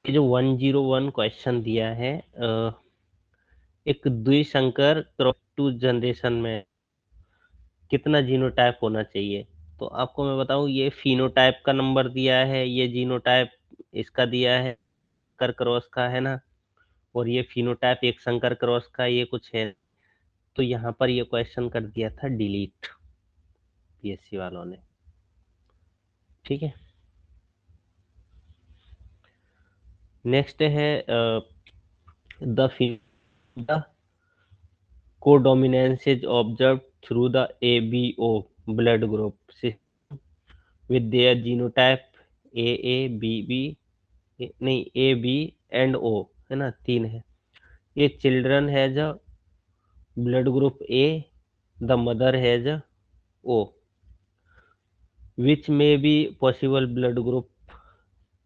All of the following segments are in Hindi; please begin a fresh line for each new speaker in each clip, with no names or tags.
ये जो 101 क्वेश्चन दिया है एक द्विसंकर क्रॉस टू जनरेशन में कितना जीनोटाइप होना चाहिए? तो आपको मैं बताऊँ ये फिनोटाइप का नंबर दिया है, ये जीनोटाइप इसका दिया है संकर क्रॉस का, है ना? और ये फिनोटाइप एक संकर क्रॉस का ये कुछ है। तो यहाँ पर ये क्वेश्चन कर दिया था डिलीट पीएससी वालों ने। ठीक है? नेक्स्ट है the the codominance is observed through the ABO blood group with their genotype AA, BB नहीं AB and O है ना 3 है। ये children has a blood group A, the mother has a O, which may be possible blood group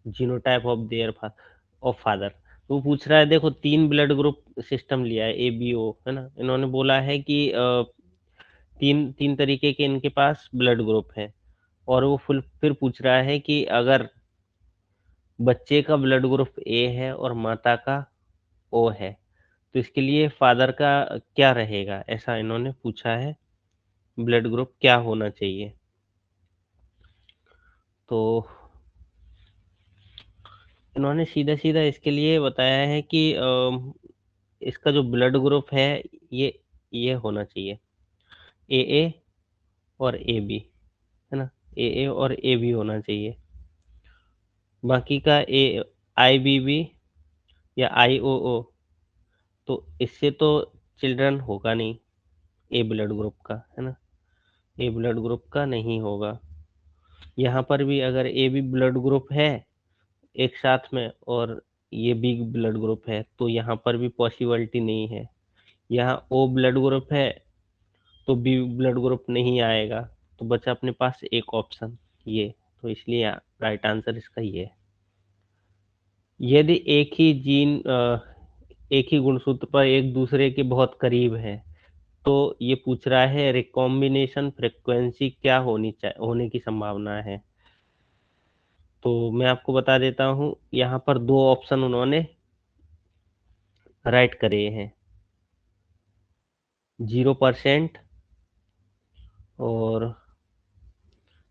genotype of their father। तो पूछ रहा है देखो 3 ब्लड ग्रुप सिस्टम लिया है ABO है ना। इन्होंने बोला है कि 3 तरीके के इनके पास ब्लड ग्रुप है और वो फिर पूछ रहा है कि अगर बच्चे का ब्लड ग्रुप ए है और माता का ओ है तो इसके लिए फादर का क्या रहेगा, ऐसा इन्होंने पूछा है। ब्लड ग्रुप क्या होना चाहिए? तो इन्होंने सीधा सीधा इसके लिए बताया है कि इसका जो ब्लड ग्रुप है ये ये होना चाहिए ए ए और ए बी है ना। ए ए और ए बी होना चाहिए। बाकी का ए आई बी बी या आई ओ ओ तो इससे तो चिल्ड्रन होगा नहीं ए ब्लड ग्रुप का, है ना। ए ब्लड ग्रुप का नहीं होगा। यहाँ पर भी अगर ए बी ब्लड ग्रुप है एक साथ में और ये बी ब्लड ग्रुप है तो यहाँ पर भी पॉसिबिलिटी नहीं है। यहाँ ओ ब्लड ग्रुप है तो बी ब्लड ग्रुप नहीं आएगा। तो बचा अपने पास एक ऑप्शन ये। तो इसलिए राइट आंसर इसका ये है। यदि एक ही गुणसूत्र पर एक दूसरे के बहुत करीब है तो ये पूछ रहा है रिकॉम्बिनेशन फ्रीक्वेंसी क्या होने की संभावना है। तो मैं आपको बता देता हूँ यहाँ पर 2 ऑप्शन उन्होंने राइट करे हैं 0% और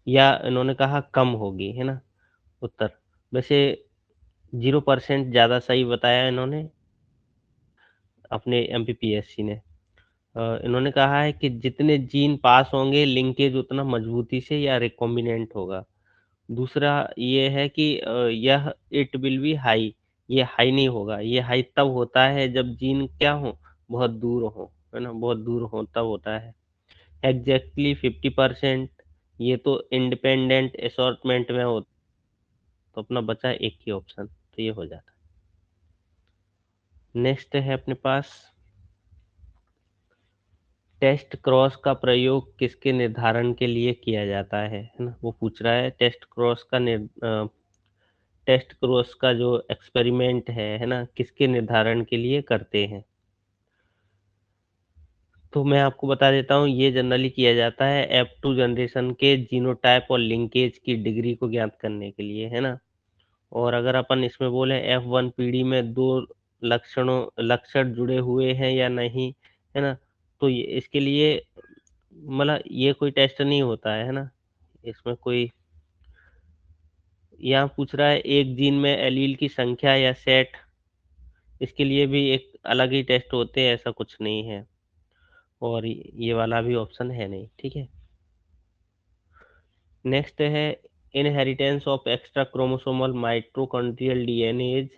या इन्होंने कहा कम होगी, है ना उत्तर। वैसे 0% ज़्यादा सही बताया इन्होंने अपने एमपीपीएससी ने। इन्होंने कहा है कि जितने जीन पास होंगे लिंकेज उतना मजबूती से या रिकॉम्बिनेंट होगा। दूसरा ये है कि यह इट विल बी हाई, ये हाई नहीं होगा। ये हाई तब होता है जब जीन क्या हो, बहुत दूर हो, है ना, बहुत दूर हो तब होता है। एग्जैक्टली 50% ये तो इंडिपेंडेंट असॉर्टमेंट में हो। तो अपना बचा एक ही ऑप्शन तो ये हो जाता है। नेक्स्ट है अपने पास टेस्ट क्रॉस का प्रयोग किसके निर्धारण के लिए किया जाता है ना। वो पूछ रहा है टेस्ट क्रॉस का जो एक्सपेरिमेंट है ना, किसके निर्धारण के लिए करते हैं। तो मैं आपको बता देता हूँ ये जनरली किया जाता है F2 जनरेशन के जीनोटाइप और लिंकेज की डिग्री को ज्ञात करने के लिए, है ना। और अगर अपन इसमें बोले F1 पीढ़ी में 2 लक्षण जुड़े हुए हैं या नहीं, है ना, तो ये इसके लिए मतलब ये कोई टेस्ट नहीं होता है ना। इसमें कोई यहाँ पूछ रहा है एक जीन में एलील की संख्या या सेट, इसके लिए भी एक अलग ही टेस्ट होते हैं, ऐसा कुछ नहीं है। और ये वाला भी ऑप्शन है नहीं, ठीक है। नेक्स्ट है inheritance of extra chromosomal mitochondrial DNA is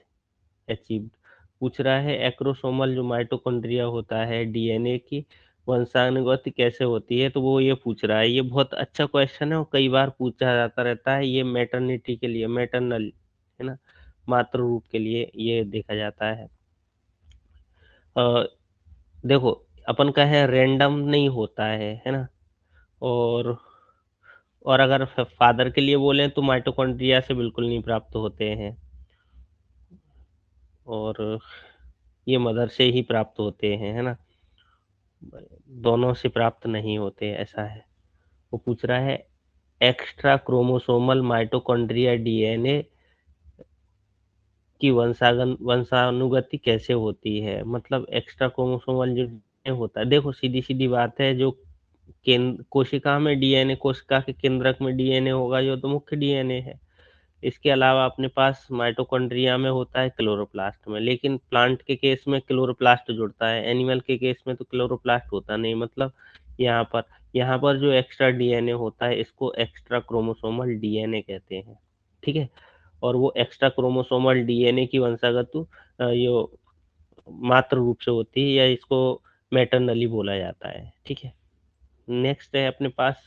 achieved. पूछ रहा है एक्रोसोमल जो माइटोकॉन्ड्रिया होता है डीएनए की वंशानुगति कैसे होती है। तो वो ये पूछ रहा है। ये बहुत अच्छा क्वेश्चन है और कई बार पूछा जाता रहता है। ये मैटरनिटी के लिए, मैटरनल, है ना, मातृ रूप के लिए ये देखा जाता है। देखो अपन का है रैंडम नहीं होता है ना। और अगर फादर के लिए बोलें तो माइटोकॉन्ड्रिया से बिल्कुल नहीं प्राप्त होते हैं और ये मदर से ही प्राप्त होते हैं, है ना, दोनों से प्राप्त नहीं होते, ऐसा है। वो पूछ रहा है एक्स्ट्रा क्रोमोसोमल माइटोकॉन्ड्रिया डीएनए कि वंशानुगति कैसे होती है, मतलब एक्स्ट्रा क्रोमोसोमल जो डीएनए होता है, देखो सीधी-सीधी बात है, जो कोशिका में डीएनए, कोशिका के केंद्रक में डीएनए होगा, ये तो मुख्य डीएनए है। इसके अलावा अपने पास माइटोकॉन्ड्रिया में होता है, क्लोरोप्लास्ट में, लेकिन प्लांट के केस में क्लोरोप्लास्ट जुड़ता है, एनिमल के केस में तो क्लोरोप्लास्ट होता नहीं। मतलब यहाँ पर यहाँ पर जो एक्स्ट्रा डीएनए होता है, इसको एक्स्ट्रा क्रोमोसोमल डीएनए कहते हैं, ठीक है। और वो एक्स्ट्रा क्रोमोसोमल डीएनए की वंशागत यो मात्र रूप से होती है, या इसको मैटरनली बोला जाता है, ठीक है। नेक्स्ट है अपने पास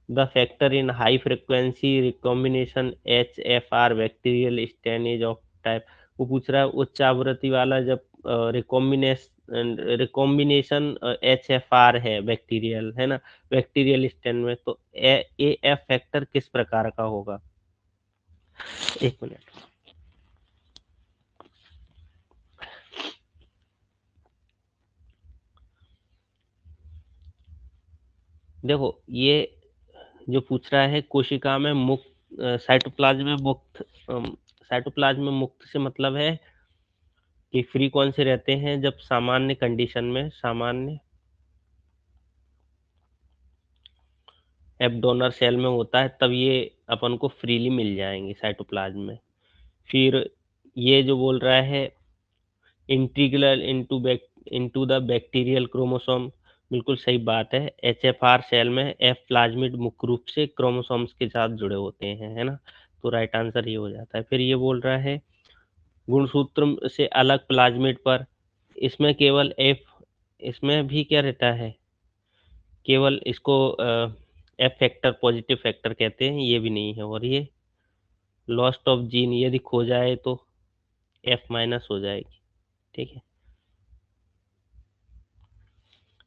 the factor in high frequency recombination HFR bacterial strains of type. वो पूछ रहा है उच्च आवृत्ति वाला जब रिकॉम्बिनेशन HFR है बैक्टीरियल, है ना, बैक्टीरियल स्टेन में, तो AF फैक्टर किस प्रकार का होगा। एक मिनट, देखो ये जो पूछ रहा है कोशिका में मुक्त, साइटोप्लाज्म में मुक्त, साइटोप्लाज्म में मुक्त से मतलब है कि फ्री कौन से रहते हैं, जब सामान्य कंडीशन में, सामान्य एफ डोनर सेल में होता है, तब ये अपन को फ्रीली मिल जाएंगे साइटोप्लाज्म में। फिर ये जो बोल रहा है integral into the bacterial chromosome, बिल्कुल सही बात है। HFR सेल में एफ प्लाज्मिड मुख्य रूप से क्रोमोसोम्स के साथ जुड़े होते हैं, है ना, तो राइट आंसर ये हो जाता है। फिर ये बोल रहा है गुणसूत्र से अलग प्लाज्मिड पर, इसमें केवल एफ, इसमें भी क्या रहता है, केवल इसको एफ फैक्टर, पॉजिटिव फैक्टर कहते हैं, ये भी नहीं है। और ये लॉस्ट ऑफ जीन यदि खो जाए तो एफ माइनस हो जाएगी, ठीक है।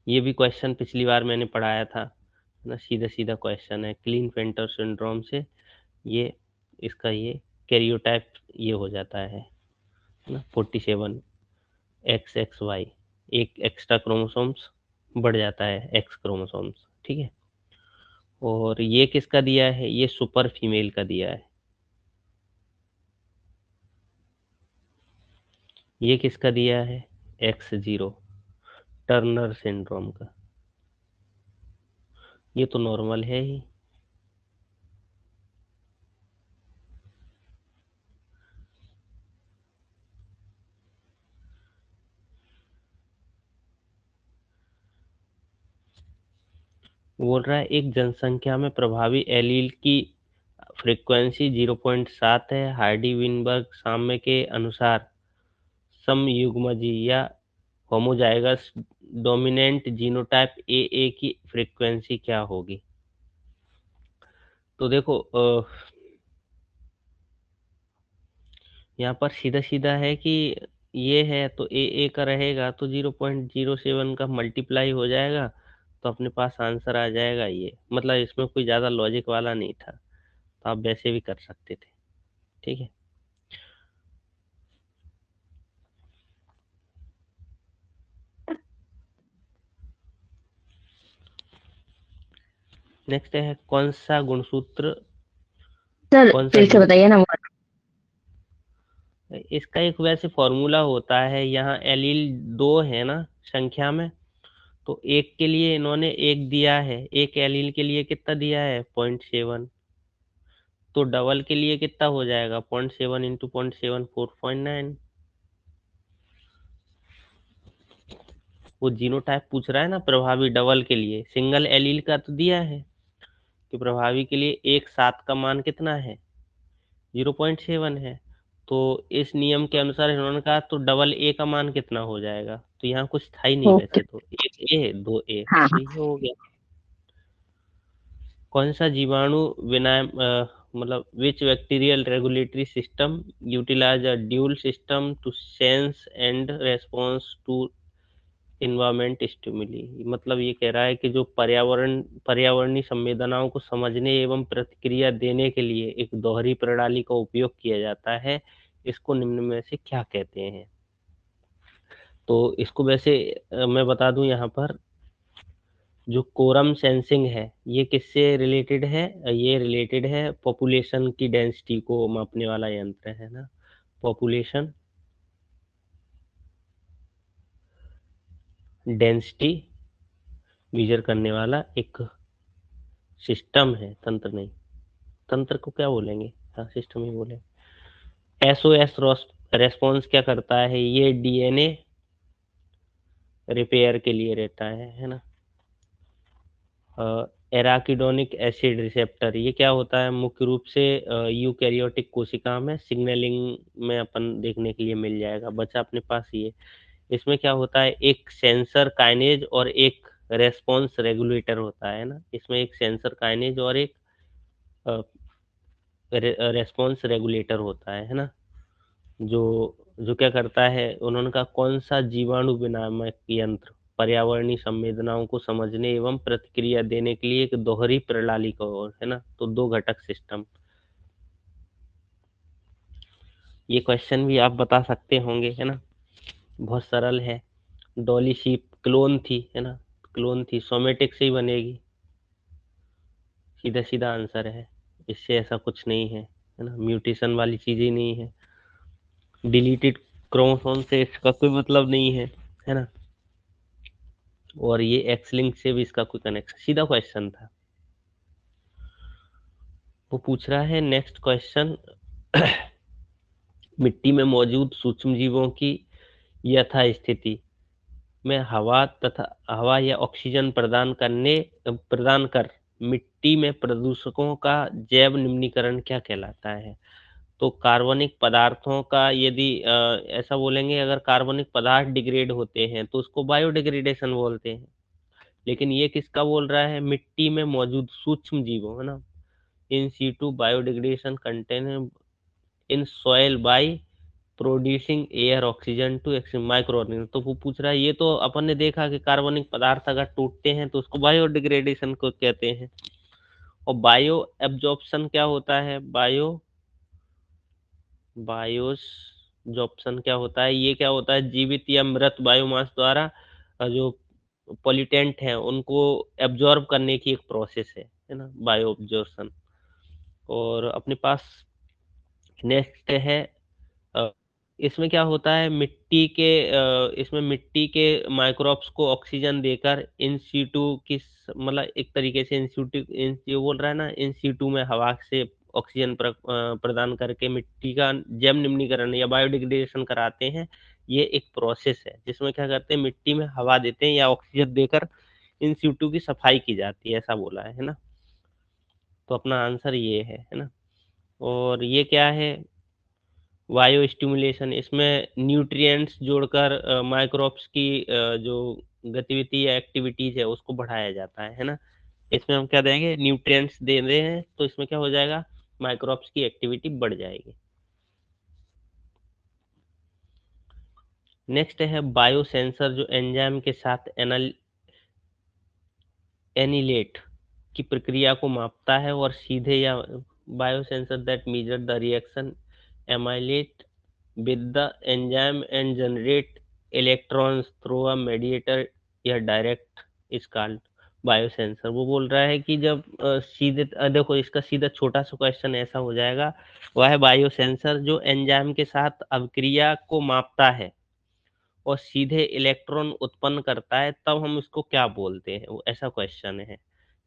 ये भी क्वेश्चन पिछली बार मैंने पढ़ाया था, है ना, सीधा सीधा क्वेश्चन है। क्लीन फेंटर सिंड्रोम से ये, इसका ये कैरियोटाइप ये हो जाता है ना, 47 XXY, एक एक्स्ट्रा क्रोमोसोम्स बढ़ जाता है, एक्स क्रोमोसोम्स, ठीक है। और ये किसका दिया है, ये सुपर फीमेल का दिया है। ये किसका दिया है, X0, टर्नर सिंड्रोम का। ये तो नॉर्मल है ही। बोल रहा है एक जनसंख्या में प्रभावी एलील की फ्रीक्वेंसी 0.7 है। हार्डी विनबर्ग साम्य के अनुसार समयुग्मजी या होमोजाइगस डोमिनेंट जीनोटाइप AA की फ्रीक्वेंसी क्या होगी। तो देखो यहाँ पर सीधा सीधा है कि ये है तो AA का रहेगा, तो 0.07 का मल्टीप्लाई हो जाएगा, तो अपने पास आंसर आ जाएगा ये। मतलब इसमें कोई ज़्यादा लॉजिक वाला नहीं था, तो आप वैसे भी कर सकते थे, ठीक है। नेक्स्ट है कौन सा गुणसूत्र,
सर
कौन सा
फिर से
जीन,
बताइए ना।
इसका एक वैसे फॉर्मूला होता है। यहाँ एलील 2 है ना संख्या में, तो एक के लिए इन्होंने एक दिया है, एक एलील के लिए कितना दिया है, 0.7, तो डबल के लिए कितना हो जाएगा, 0.7 इंटू 0.7 4.9। वो जीनोटाइप पूछ रहा है ना प्रभावी, डबल के लिए, सिंगल एलील का तो दिया है कि प्रभावी के लिए एक 7 का मान कितना है, 0.7 है। तो इस नियम के अनुसार इन्होंने कहा तो डबल ए का मान कितना हो जाएगा, तो यहाँ कुछ था ही नहीं
ओके।
वैसे तो, एक ए 2 ए,
हाँ
तो ये हो गया। कौन सा जीवाणु विनाय मतलब which bacterial regulatory system utilize a dual system to sense and response to environment stimuli. मतलब ये कह रहा है कि जो पर्यावरणीय संवेदनाओं को समझने एवं प्रतिक्रिया देने के लिए एक दोहरी प्रणाली का उपयोग किया जाता है, इसको निम्न में से क्या कहते हैं। तो इसको वैसे मैं बता दूं यहाँ पर, जो कोरम सेंसिंग है ये किससे रिलेटेड है, ये रिलेटेड है पॉपुलेशन की डेंसिटी को मापने वाला यंत्र है ना, पॉपुलेशन, डेंसिटी मेजर करने वाला एक सिस्टम है, तंत्र नहीं। तंत्र को क्या बोलेंगे, हाँ सिस्टम ही बोले। एसओएस रेस्पॉन्स क्या करता है, ये डीएनए रिपेयर के लिए रहता है ना। एराकिडोनिक एसिड रिसेप्टर, ये क्या होता है, मुख्य रूप से यूकैरियोटिक कोशिका में सिग्नलिंग में अपन देखने के लिए मिल जाएगा, बचा अपने पास ये। इसमें क्या होता है, एक सेंसर काइनेज और एक रेस्पॉन्स रेगुलेटर होता है ना। इसमें एक सेंसर काइनेज और एक रेस्पॉन्स रेगुलेटर होता है ना। जो जो क्या करता है, उन्होंने कहा कौन सा जीवाणु विनियामक यंत्र पर्यावरणीय संवेदनाओं को समझने एवं प्रतिक्रिया देने के लिए एक दोहरी प्रणाली का ओर है ना, तो दो घटक सिस्टम। ये क्वेश्चन भी आप बता सकते होंगे है ना, बहुत सरल है। डॉली शीप क्लोन थी है ना, क्लोन थी, सोमेटिक से ही बनेगी, सीधा सीधा आंसर है। इससे ऐसा कुछ नहीं है ना, म्यूटेशन वाली चीजें नहीं है, डिलीटेड क्रोमोसोम से इसका कोई मतलब नहीं है ना। और ये एक्स लिंक से भी इसका कोई कनेक्शन, सीधा क्वेश्चन था। वो पूछ रहा है नेक्स्ट क्वेश्चन, मिट्टी में मौजूद सूक्ष्म जीवों की यथा स्थिति में हवा या ऑक्सीजन प्रदान कर मिट्टी में प्रदूषकों का जैव निम्नीकरण क्या कहलाता है। तो कार्बनिक पदार्थों का यदि ऐसा बोलेंगे, अगर कार्बनिक पदार्थ डिग्रेड होते हैं तो उसको बायोडिग्रेडेशन बोलते हैं। लेकिन ये किसका बोल रहा है, मिट्टी में मौजूद सूक्ष्म जीवों है ना। In situ biodegradation contain in soil by producing air oxygen to microorganism. तो वो पूछ रहा है, ये तो अपन ने देखा कि कार्बनिक पदार्थ अगर टूटते हैं तो उसको बायोडिग्रेडेशन को कहते हैं। और बायो एब्जॉर्प्शन क्या होता है, बायोजॉर्प्शन क्या होता है, ये क्या होता है, जीवित या मृत बायोमास द्वारा जो पॉल्यूटेंट हैं उनको एब्जॉर्ब करने की एक प्रोसेस है ना, बायो एब्जॉर्प्शन। और अपने पास नेक्स्ट है, अ, इसमें क्या होता है, इसमें मिट्टी के माइक्रोब्स को ऑक्सीजन देकर इन सीटू मतलब एक तरीके से ये बोल रहा है ना, इन सीटू में हवा से ऑक्सीजन प्रदान करके मिट्टी का जैव निम्नीकरण या बायोडिग्रेडेशन कराते हैं। ये एक प्रोसेस है जिसमें क्या करते हैं, मिट्टी में हवा देते हैं या ऑक्सीजन देकर इन सीटू की सफाई की जाती है, ऐसा बोला है ना। तो अपना आंसर ये है ना। और ये क्या है, बायो स्टिमुलेशन, इसमें न्यूट्रिएंट्स जोड़कर माइक्रोब्स की जो गतिविधि या एक्टिविटीज है उसको बढ़ाया जाता है ना। इसमें हम क्या देंगे, न्यूट्रिएंट्स दे रहे हैं तो इसमें क्या हो जाएगा, माइक्रोब्स की एक्टिविटी बढ़ जाएगी। नेक्स्ट है बायो सेंसर, जो एंजाइम के साथ एनिलेट की प्रक्रिया को मापता है और सीधे या biosensor that measure the reaction amylate with the enzyme and generate electrons through a mediator या डायरेक्ट is called बायोसेंसर। वो बोल रहा है कि जब सीधे देखो इसका सीधा छोटा सा क्वेश्चन ऐसा हो जाएगा, वह है बायोसेंसर जो एंजाइम के साथ अभिक्रिया को मापता है और सीधे इलेक्ट्रॉन उत्पन्न करता है, तब हम उसको क्या बोलते हैं, वो ऐसा क्वेश्चन है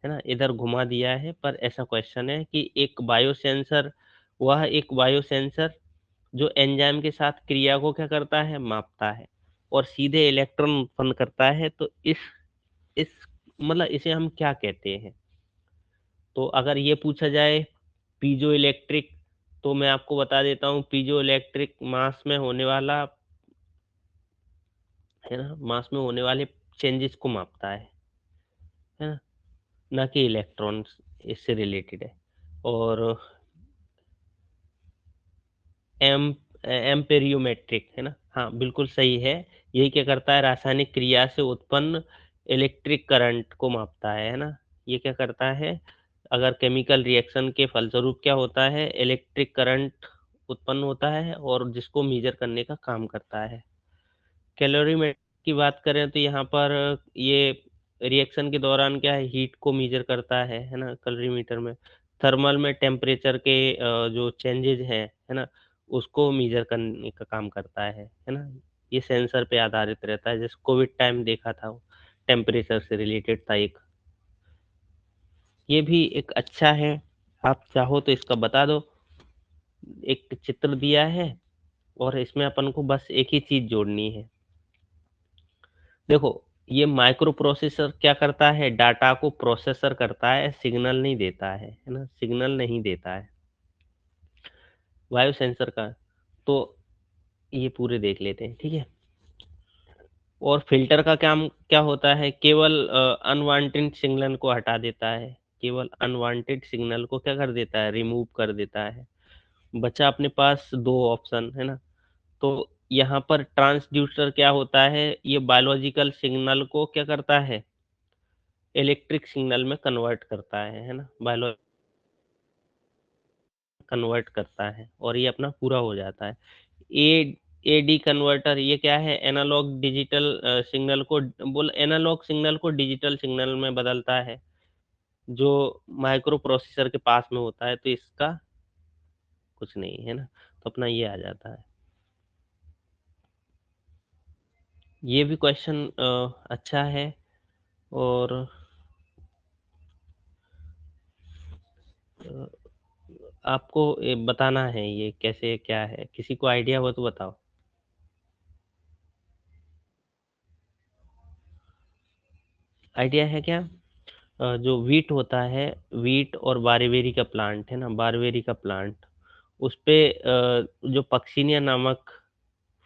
ना। इधर घुमा दिया है पर ऐसा क्वेश्चन है कि एक बायोसेंसर जो एंजाइम के साथ क्रिया को क्या करता है, मापता है और सीधे इलेक्ट्रॉन उत्पन्न करता है। तो इस मतलब इसे हम क्या कहते हैं। तो अगर ये पूछा जाए पीजो इलेक्ट्रिक, तो मैं आपको बता देता हूँ, पीजो इलेक्ट्रिक मास में होने वाला है ना, मास में होने वाले चेंजेस को मापता है ना, ना कि इलेक्ट्रॉन्स इससे रिलेटेड है। और एम एम्पेरियोमेट्रिक है ना, हाँ बिल्कुल सही है। यही क्या करता है, रासायनिक क्रिया से उत्पन्न इलेक्ट्रिक करंट को मापता है ना। ये क्या करता है, अगर केमिकल रिएक्शन के फलस्वरूप क्या होता है, इलेक्ट्रिक करंट उत्पन्न होता है और जिसको मेजर करने का काम करता है। कैलोरीमेट्री की बात करें तो यहाँ पर ये रिएक्शन के दौरान क्या है, हीट को मेजर करता है ना कैलोरीमीटर में। थर्मल में टेम्परेचर के जो चेंजेज हैं है ना, उसको मेजर करने का काम करता है ना? ये सेंसर पे आधारित रहता है, जैसे कोविड टाइम देखा था, टेम्परेचर से रिलेटेड था एक। ये भी एक अच्छा है, आप चाहो तो इसका बता दो। एक चित्र दिया है और इसमें अपन को बस एक ही चीज़ जोड़नी है। देखो, ये माइक्रो प्रोसेसर क्या करता है, डाटा को प्रोसेसर करता है, सिग्नल नहीं देता है ना? सिग्नल नहीं देता है। वायु सेंसर का, तो ये पूरे देख लेते हैं, ठीक है? और फ़िल्टर का काम क्या होता है, केवल अनवांटेड सिग्नल को हटा देता है, केवल अनवांटेड सिग्नल को क्या कर देता है, रिमूव कर देता है। बचा अपने पास 2 ऑप्शन, है ना? तो यहाँ पर ट्रांसड्यूसर क्या होता है, ये बायोलॉजिकल सिग्नल को क्या करता है, इलेक्ट्रिक सिग्नल में कन्वर्ट करता है ना? कन्वर्ट करता है और ये अपना पूरा हो जाता है। ए एडी कन्वर्टर ये क्या है, एनालॉग डिजिटल सिग्नल को एनालॉग सिग्नल को डिजिटल सिग्नल में बदलता है, जो माइक्रो प्रोसेसर के पास में होता है, तो इसका कुछ नहीं है ना? तो अपना ये आ जाता है। ये भी क्वेश्चन अच्छा है। और अ, आपको ये बताना है ये कैसे क्या है, किसी को आइडिया हो तो बताओ। आइडिया है क्या? जो वीट होता है, वीट और बारबेरी का प्लांट है ना, बारबेरी का प्लांट, उस पे जो पक्सिनिया नामक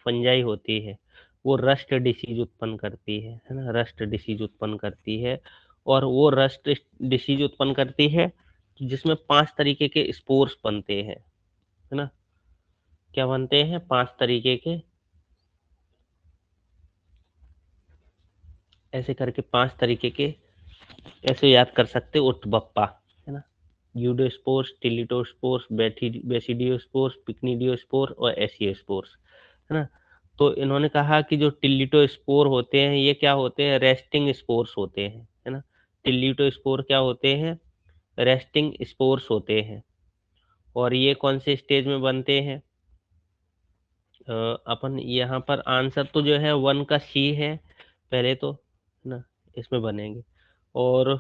फंजाई होती है, वो रस्ट डिसीज उत्पन्न करती है ना? रस्ट डिसीज उत्पन्न करती है, और वो रस्ट डिसीज उत्पन्न करती है जिसमें 5 तरीके के स्पोर्स बनते हैं, है ना? क्या बनते हैं? 5 तरीके के, ऐसे करके 5 तरीके के, ऐसे याद कर सकते हो, उठबप्पा, है ना? यूडोस्पोर्स, टिलिटोस्पोर्स, बेसिडियोस्पोर्स, पिक्निडियोस्पोर और एसियोस्पोर्स, है ना? तो इन्होंने कहा कि जो टिलिटोस्पोर होते हैं, ये क्या होते हैं, रेस्टिंग स्पोर्स होते हैं, है ना? टिलिटोस्पोर क्या होते हैं, रेस्टिंग स्पोर्स होते हैं। और ये कौन से स्टेज में बनते हैं? अपन यहाँ पर आंसर तो जो है 1 का सी है पहले तो, है ना? इसमें बनेंगे, और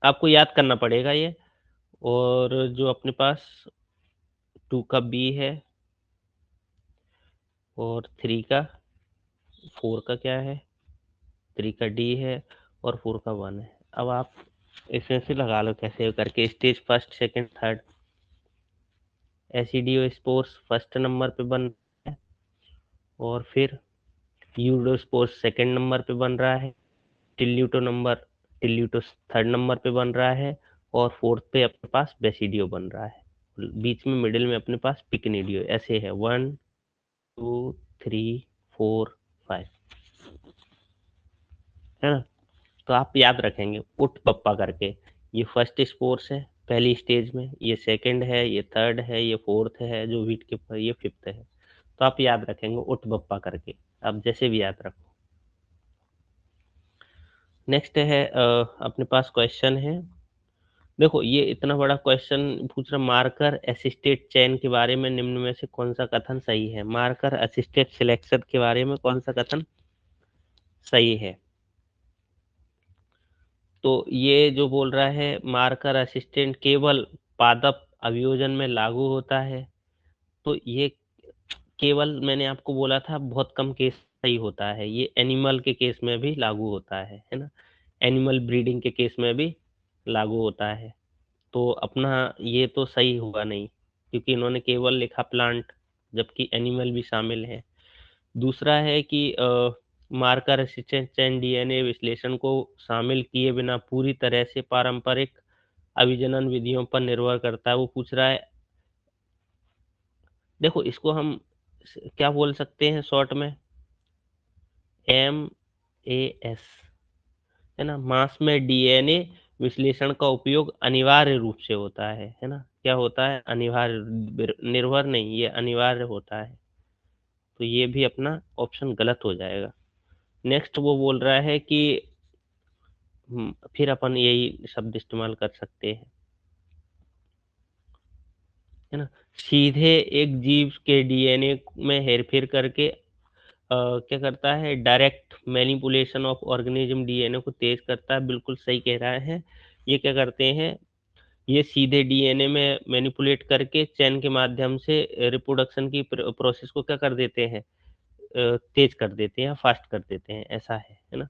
आपको याद करना पड़ेगा ये। और जो अपने पास 2 का बी है, और 3 का, 4 का क्या है, 3 का डी है, और 4 का 1 है। अब आप इसमें से लगा लो कैसे करके, stage first, second, third. Aeciospores first number पे बन रहा है, और फिर यूडोस्पोर्स सेकंड नंबर पे बन रहा है, टिल्यूटो थर्ड नंबर पे बन रहा है, और फोर्थ पे अपने पास बेसिडियो बन रहा है। बीच में मिडिल में अपने पास पिक्निडियो, ऐसे है 1 2 3 4 5, है ना? तो आप याद रखेंगे उठ पप्पा करके। ये फर्स्ट स्पोर्स है पहली स्टेज में, ये सेकंड है, ये थर्ड है, ये फोर्थ है, जो वीट के ऊपर ये फिफ्थ है। तो आप याद रखेंगे उठ पप्पा करके, आप जैसे भी याद रखो। नेक्स्ट है अपने पास क्वेश्चन है। देखो, ये इतना बड़ा क्वेश्चन पूछ रहा, मार्कर असिस्टेड चयन के बारे में निम्न में से कौन सा कथन सही है? मार्कर असिस्टेड सिलेक्शन के बारे में कौन सा कथन सही है? तो ये जो बोल रहा है, मार्कर असिस्टेंट केवल पादप अभियोजन में लागू होता है, तो ये केवल मैंने आपको बोला था बहुत कम केस सही होता है, ये एनिमल के केस में भी लागू होता है ना? एनिमल ब्रीडिंग के केस में भी लागू होता है। तो अपना ये तो सही हुआ नहीं, क्योंकि इन्होंने केवल लिखा प्लांट, जबकि एनिमल भी शामिल है। दूसरा है कि मार्कर असिस्टेंट चेन डीएनए विश्लेषण को शामिल किए बिना पूरी तरह से पारंपरिक अभिजनन विधियों पर निर्भर करता है। वो पूछ रहा है, देखो इसको हम क्या बोल सकते हैं शॉर्ट में, MAS, है ना? मास में डीएनए विश्लेषण का उपयोग अनिवार्य रूप से होता है ना? क्या होता है? अनिवार्य, निर्भर नहीं, ये अनिवार्य होता है। तो ये भी अपना ऑप्शन गलत हो जाएगा। नेक्स्ट वो बोल रहा है कि फिर अपन यही शब्द इस्तेमाल कर सकते हैं, है ना। सीधे एक जीव के डीएनए में हेरफेर करके क्या करता है, direct manipulation of organism DNA को तेज करता है, बिल्कुल सही कह रहा है। ये क्या करते हैं, ये सीधे डीएनए में मैनिपुलेट करके चैन के माध्यम से रिप्रोडक्शन की प्रोसेस को क्या कर देते हैं, तेज कर देते हैं, फास्ट कर देते हैं, ऐसा है ना।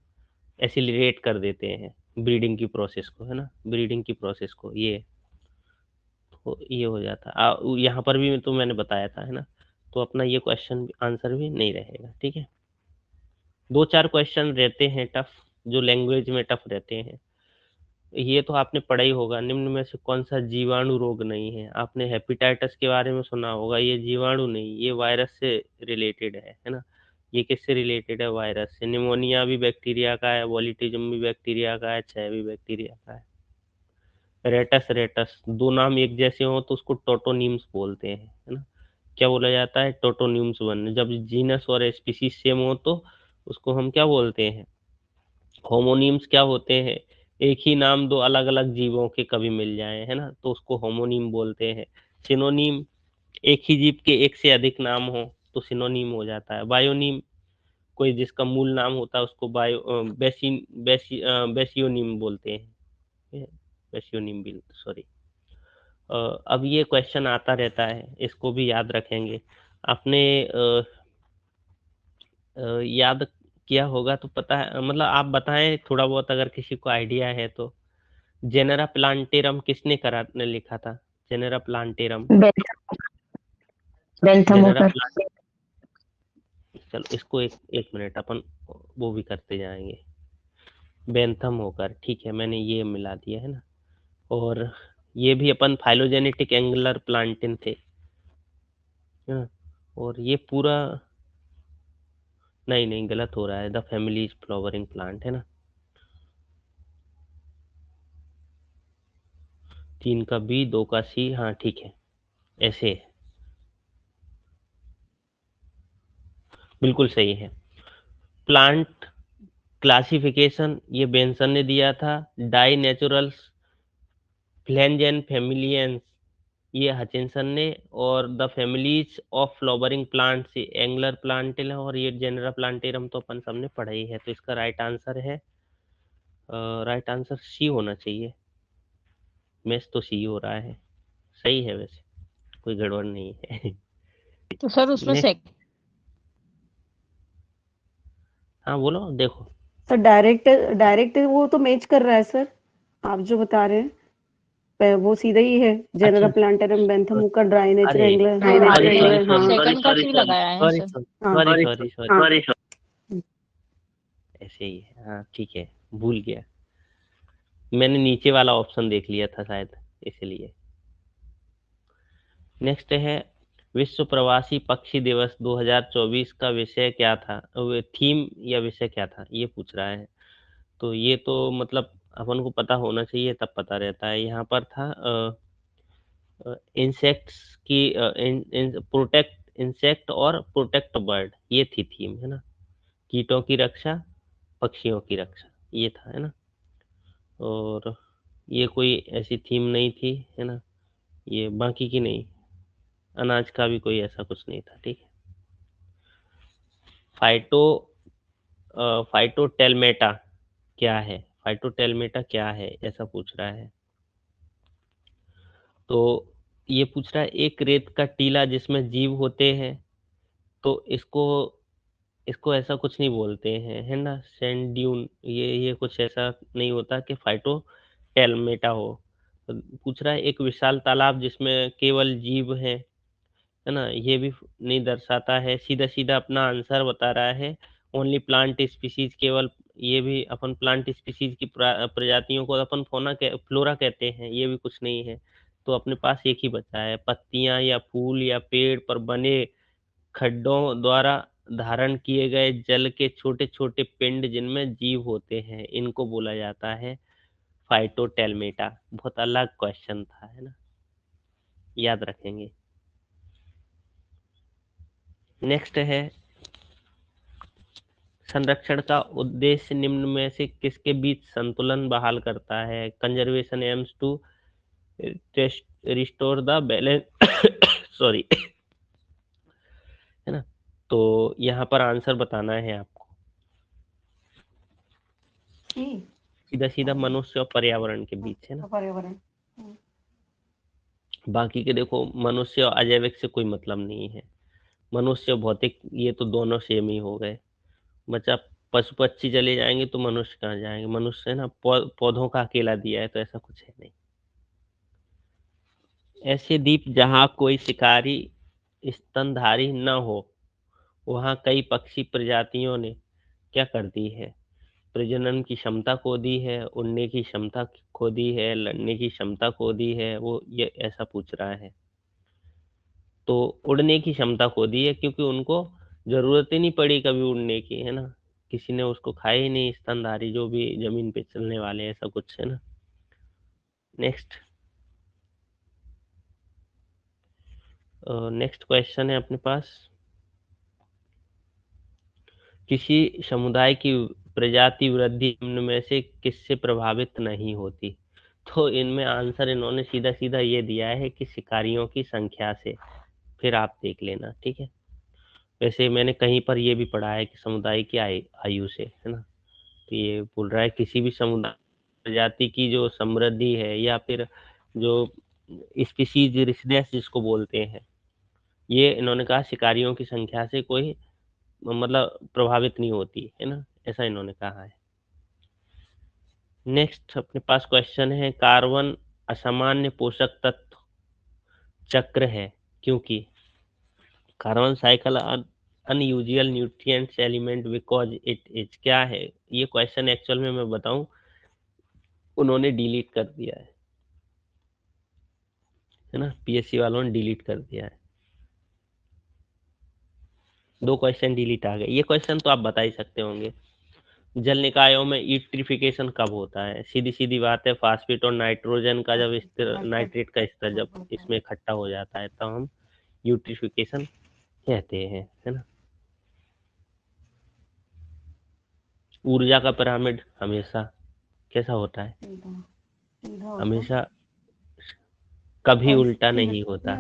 एसिलरेट कर देते हैं ब्रीडिंग की प्रोसेस को, है ना, ब्रीडिंग की प्रोसेस को। ये हो जाता यहाँ पर भी तो मैंने बताया था, है ना। तो अपना ये क्वेश्चन आंसर भी नहीं रहेगा, ठीक है। 2-4 क्वेश्चन रहते हैं टफ, जो लैंग्वेज में टफ रहते हैं। ये तो आपने पढ़ा ही होगा, निम्न में से कौन सा जीवाणु रोग नहीं है। आपने हेपेटाइटिस के बारे में सुना होगा, ये जीवाणु नहीं, ये वायरस से रिलेटेड है ना। ये किससे रिलेटेड है, वायरस से। निमोनिया भी बैक्टीरिया का है, बॉलिटिज्म भी बैक्टीरिया का है, क्षय भी बैक्टीरिया का है। रेटस रेटस, दो नाम एक जैसे हो तो उसको टोटोनिम्स बोलते हैं, है ना। क्या बोला जाता है, टोटोनिम्स वन। जब जीनस और स्पीसीज सेम हो तो उसको हम क्या बोलते हैं, होमोनिम्स। क्या होते हैं, एक ही नाम दो अलग अलग जीवों के कभी मिल जाए, है ना, तो उसको होमोनिम बोलते हैं। सिनोनिम, एक ही जीव के एक से अधिक नाम हो तो सिनोनिम हो जाता है। बायोनिम, कोई जिसका मूल नाम होता है उसको बेसियोनिम बोलते हैं। बेसियोनिम भी, सॉरी। अब ये क्वेश्चन आता रहता है, इसको भी याद रखेंगे। आपने याद किया होगा तो पता है, मतलब आप बताएं थोड़ा बहुत अगर किसी को आइडिया है तो। जेनेरा प्लांटेरम किसने करा ने लिखा था, जेनेरा प्लांटेरम।
बेंथम
जेनेरा
होकर।
प्लांट, चलो इसको एक एक मिनट अपन वो भी करते जाएंगे। बेंथम होकर, ठीक है, मैंने ये मिला दिया, है ना। और ये भी अपन फाइलोजेनेटिक एंगुलर प्लांटिन थे, है ना। और ये पूरा, नहीं नहीं गलत हो रहा है, द फैमिली फ्लावरिंग प्लांट, है ना। 3 का बी, 2 का सी, हाँ ठीक है, ऐसे है। बिल्कुल सही है। प्लांट क्लासिफिकेशन ये बेंसन ने दिया था। डाई नेचुरल्स, फ्लेंजेन फैमिलियंस, ये हचिंसन ने। और the families of flowering plant से एंगुलर प्लांटिल है, और ये जेनरा प्लांटेरम तो अपन सबने पढ़ा ही है। तो इसका राइट आंसर है, राइट आंसर सी होना चाहिए। मैच तो सी हो रहा है, सही है वैसे, कोई गड़बड़ नहीं है।
तो सर उसमें
नेक्स्ट, हाँ बोलो, देखो।
सर डायरेक्ट डायरेक्ट वो तो मैच कर रहा है सर, आप जो बता रहे हैं वो सीधा ही है। जेनेरा
अच्छा,
प्लांटेरम बेंथम का ड्राई नेचर
अरे
एंगुलर,
सेकंड का सी लगाया है
sorry
sir.
Sorry sorry sorry, ऐसे ही है, हाँ ठीक है, भूल गया। मैंने नीचे वाला ऑप्शन देख लिया था शायद, इसलिए। नेक्स्ट है, विश्व प्रवासी पक्षी दिवस 2024 का विषय क्या था, थीम या विषय क्या था, ये पूछ रहा है। तो ये तो मतलब अपन को पता होना चाहिए, तब पता रहता है। यहाँ पर था इंसेक्ट्स की, प्रोटेक्ट इंसेक्ट और प्रोटेक्ट बर्ड, ये थी थीम, है ना। कीटों की रक्षा, पक्षियों की रक्षा, ये था, है ना। और ये कोई ऐसी थीम नहीं थी, है ना। ये बाकी की नहीं, अनाज का भी कोई ऐसा कुछ नहीं था, ठीक है। फाइटो फाइटोटेल्मेटा क्या है, फाइटोटेल्मेटा क्या है, ऐसा पूछ रहा है। तो ये पूछ रहा है, एक रेत का टीला जिसमें जीव होते हैं, तो इसको इसको ऐसा कुछ नहीं बोलते हैं, है ना, सैंड ड्यून। ये कुछ ऐसा नहीं होता कि फाइटोटेल्मेटा हो। तो पूछ रहा है, एक विशाल तालाब जिसमें केवल जीव है ना, ये भी नहीं दर्शाता है। सीधा सीधा अपना आंसर बता रहा है, ओनली प्लांट स्पीसीज, केवल। ये भी अपन प्लांट स्पीसीज की प्रजातियों को अपन फ्लोरा कहते हैं, ये भी कुछ नहीं है। तो अपने पास एक ही बचा है, पत्तियां या फूल या पेड़ पर बने खड्डों द्वारा धारण किए गए जल के छोटे छोटे पिंड जिनमें जीव होते हैं, इनको बोला जाता है फाइटोटेल्मेटा। बहुत अलग क्वेश्चन था, है ना, याद रखेंगे। नेक्स्ट है, संरक्षण का उद्देश्य निम्न में से किसके बीच संतुलन बहाल करता है, conservation aims to restore the balance sorry है ना। तो यहाँ पर आंसर बताना है आपको, सीधा सीधा मनुष्य और पर्यावरण के बीच है ना।
पर्यावरण।
बाकी के देखो, मनुष्य और अजैविक से कोई मतलब नहीं है, मनुष्य भौतिक ये तो दोनों सेम ही हो गए। बच्चा पशु पक्षी चले जाएंगे तो मनुष्य कहाँ जाएंगे, मनुष्य है ना, पौधों का अकेला दिया है, तो ऐसा कुछ है नहीं। ऐसे द्वीप जहाँ कोई शिकारी स्तनधारी न हो, वहाँ कई पक्षी प्रजातियों ने क्या कर दी है, प्रजनन की क्षमता खो दी है, उड़ने की क्षमता खो दी है, लड़ने की क्षमता खो दी है, वो ये ऐसा पूछ रहा है। तो उड़ने की क्षमता खो दी है, क्योंकि उनको जरूरत ही नहीं पड़ी कभी उड़ने की, है ना, किसी ने उसको खाया ही नहीं, स्तनधारी जो भी जमीन पे चलने वाले, ऐसा कुछ है ना। नेक्स्ट नेक्स्ट क्वेश्चन है अपने पास, किसी समुदाय की प्रजाति वृद्धि निम्न में से किससे प्रभावित नहीं होती। तो इनमें आंसर इन्होंने सीधा सीधा ये दिया है कि शिकारियों की संख्या से, फिर आप देख लेना, ठीक है। वैसे मैंने कहीं पर ये भी पढ़ा है कि समुदाय की आयु से, है ना। तो ये बोल रहा है किसी भी समुदाय प्रजाति की जो समृद्धि है, या फिर जो स्पीसीज रिचनेस जिसको बोलते हैं, ये इन्होंने कहा शिकारियों की संख्या से कोई मतलब प्रभावित नहीं होती है ना, ऐसा इन्होंने कहा है। नेक्स्ट अपने पास क्वेश्चन है, कार्बन असामान्य पोषक तत्व चक्र है क्योंकि, carbon cycle unusual nutrients element because it is, क्या है ये क्वेश्चन, एक्चुअल में मैं बताऊं उन्होंने डिलीट कर दिया है ना, पीएससी वालों ने डिलीट कर दिया है, 2 क्वेश्चन डिलीट आ गए। ये क्वेश्चन तो आप बता ही सकते होंगे, जल निकायों में यूट्रिफिकेशन कब होता है। सीधी सीधी बात है, फास्फेट और नाइट्रोजन का जब स्तर, नाइट्रेट का स्तर जब इसमें इकट्ठा हो जाता है तब हम यूट्रिफिकेशन कहते हैं, है ना। ऊर्जा का पिरामिड हमेशा कैसा होता है, हमेशा कभी उल्टा नहीं होता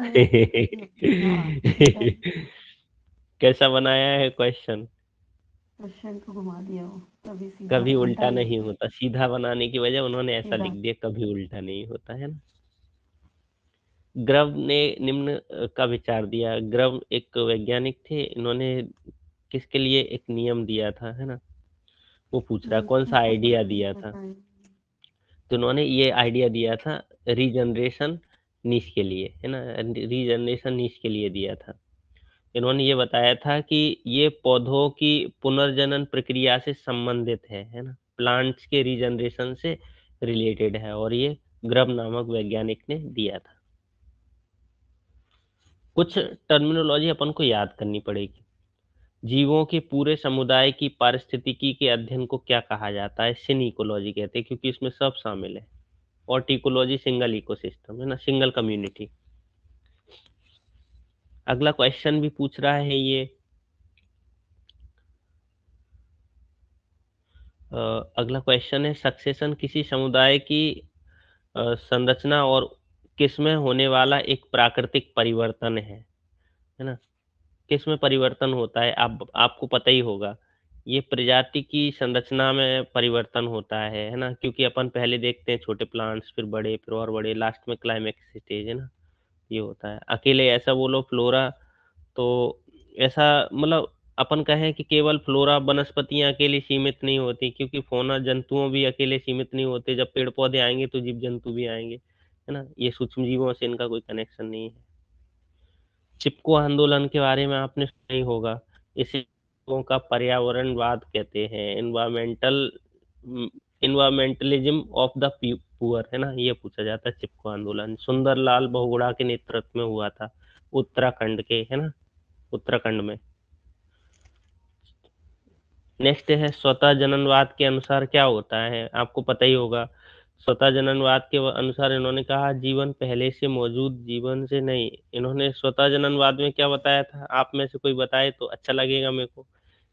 कैसा बनाया है क्वेश्चन,
क्वेश्चन को घुमा दिया वो,
कभी उल्टा नहीं होता, सीधा बनाने की वजह उन्होंने ऐसा लिख दिया, कभी उल्टा नहीं होता, है ना। ग्रव ने निम्न का विचार दिया, ग्रव एक वैज्ञानिक थे, इन्होंने किसके लिए एक नियम दिया था, है ना, वो पूछ रहा है कौन सा आइडिया दिया था। तो उन्होंने ये आइडिया दिया था रीजनरेशन नीश के लिए, है ना, रीजनरेशन नीश के लिए दिया था। इन्होंने ये बताया था कि ये पौधों की पुनर्जनन प्रक्रिया से संबंधित है ना, प्लांट्स के रीजनरेशन से रिलेटेड है, और ये ग्रब नामक वैज्ञानिक ने दिया था। कुछ टर्मिनोलॉजी अपन को याद करनी पड़ेगी। जीवों के पूरे समुदाय की पारिस्थितिकी के अध्ययन को क्या कहा जाता है, सिन इकोलॉजी कहते हैं, क्योंकि इसमें सब शामिल है। और टिकोलॉजी सिंगल इकोसिस्टम, है ना, सिंगल कम्युनिटी। अगला क्वेश्चन भी पूछ रहा है ये, अगला क्वेश्चन है, सक्सेशन किसी समुदाय की संरचना और किसमें होने वाला एक प्राकृतिक परिवर्तन है ना। किसमें परिवर्तन होता है, आपको पता ही होगा, ये प्रजाति की संरचना में परिवर्तन होता है ना, क्योंकि अपन पहले देखते हैं छोटे प्लांट्स, फिर बड़े, फिर और बड़े, लास्ट में क्लाइमेक्स स्टेज, है ना, ये होता है। अकेले ऐसा बोलो फ्लोरा, तो ऐसा मतलब अपन कहें कि केवल फ्लोरा वनस्पतियां अकेले सीमित नहीं होती, क्योंकि फौना जंतुओं भी अकेले सीमित नहीं होते, जब पेड़ पौधे आएंगे तो जीव जंतु भी आएंगे, है ना, ये सूक्ष्म जीवों से इनका कोई कनेक्शन नहीं है। चिपको आंदोलन के बारे में आपने सुना ही होगा, इसे लोगों का पर्यावरणवाद कहते हैं, इन्वायरमेंटलिज्म ऑफ द पुअर, है ना, ये पूछा जाता है। चिपको आंदोलन सुंदरलाल बहुगुणा के नेतृत्व में हुआ था, उत्तराखंड के, है ना, उत्तराखंड में। नेक्स्ट है, स्वतः जननवाद के अनुसार क्या होता है, आपको पता ही होगा। स्वतः जननवाद के अनुसार इन्होंने कहा जीवन पहले से मौजूद जीवन से नहीं। इन्होंने स्वतः जननवाद में क्या बताया था, आप में से कोई बताए तो अच्छा लगेगा मेरे को।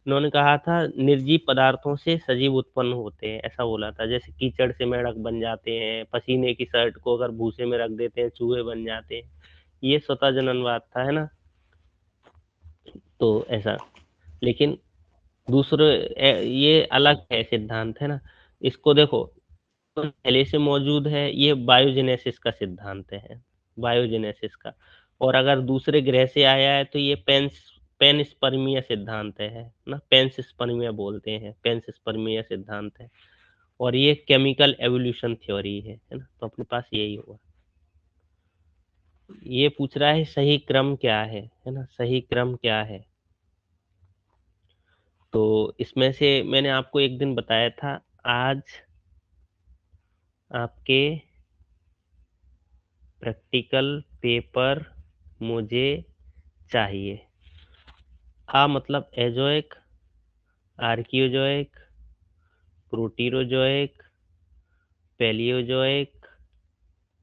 उन्होंने कहा था निर्जीव पदार्थों से सजीव उत्पन्न होते हैं, ऐसा बोला था। जैसे कीचड़ से मेंढक बन जाते हैं, पसीने की शर्ट को अगर भूसे में रख देते हैं चूहे बन जाते हैं। ये स्वतः जननवाद था, है ना। तो ऐसा, लेकिन दूसरे ये अलग है सिद्धांत, है ना। इसको देखो, तो पहले से मौजूद है, ये बायोजेनेसिस का सिद्धांत है, बायोजेनेसिस का। और अगर दूसरे ग्रह से आया है तो ये पेनस्पर्मिया सिद्धांत है ना, पेनस्पर्मिया बोलते हैं, पेनस्पर्मिया सिद्धांत है। और ये केमिकल एवोल्यूशन थ्योरी है ना। तो अपने पास यही होगा। ये पूछ रहा है सही क्रम क्या है ना, सही क्रम क्या है। तो इसमें से मैंने आपको एक दिन बताया था, आज आपके प्रैक्टिकल पेपर मुझे चाहिए। आ मतलब एजोइक, आर्कियोजोइक, प्रोटीरोजोइक, पैलियोजोइक,